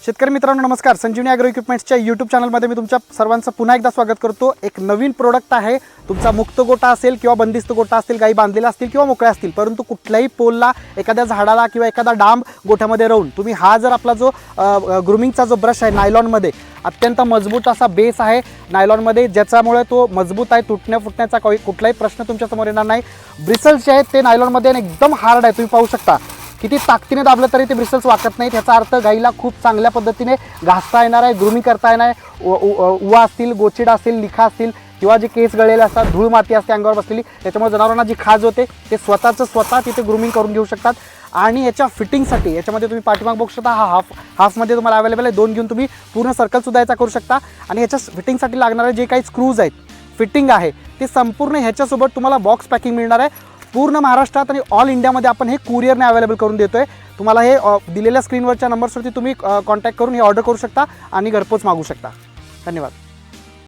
शेतकरी मित्रांनो नमस्कार. संजीवनी ॲग्रो इक्विपमेंट्सच्या यूट्यूब चॅनलमध्ये मी तुमच्या सर्वांचं पुन्हा एकदा स्वागत करतो. एक नवीन प्रोडक्ट आहे. तुमचा मुक्त गोठा असेल किंवा बंदिस्त गोठा असेल, गाई बांधलेला असतील किंवा मोकळ्या असतील, परंतु कुठल्याही पोलला एखाद्या झाडाला किंवा एखादा डांब गोठ्यामध्ये राहून तुम्ही हा जर आपला जो ग्रूमिंगचा जो ब्रश आहे नायलॉनमध्ये अत्यंत मजबूत असा बेस आहे नायलॉनमध्ये, ज्याच्यामुळे तो मजबूत आहे, तुटण्या फुटण्याचा कुठलाही प्रश्न तुमच्यासमोर येणार नाही. ब्रिसल्स जे आहेत ते नायलॉनमध्ये एकदम हार्ड आहे. तुम्ही पाहू शकता किती ताकदीने दाबलं तरी ते ब्रिसल्स वाकत नाहीत. याचा अर्थ गाईला खूप चांगल्या पद्धतीने घासता येणार आहे, ग्रूमिंग करता येणार आहे. उवा असतील, गोचिडा असतील, लिखा असतील किंवा जे केस गळलेले असतात, धूळ माती असते अंगावर बसलेली, त्याच्यामुळे जनावरांना जी खाज होते ते स्वतः तिथे ग्रूमिंग करून घेऊ शकतात. आणि याच्या फिटिंगसाठी याच्यामध्ये तुम्ही पाठीमाग बघू शकता, हा हाफमध्ये तुम्हाला अवेलेबल आहे. 2 घेऊन तुम्ही पूर्ण सर्कलसुद्धा याचा करू शकता. आणि याच्या फिटिंगसाठी लागणारे जे काही स्क्रूज आहेत, फिटिंग आहे, ते संपूर्ण ह्याच्यासोबत तुम्हाला बॉक्स पॅकिंग मिळणार आहे. पूर्ण महाराष्ट्रात आणि ऑल इंडियामध्ये आपण हे कुरिअरने अवेलेबल करून देतोय. तुम्हाला हे दिलेल्या स्क्रीनवरच्या नंबर्सवरती तुम्ही कॉन्टॅक्ट करून हे ऑर्डर करू शकता आणि घरपोच मागू शकता. धन्यवाद.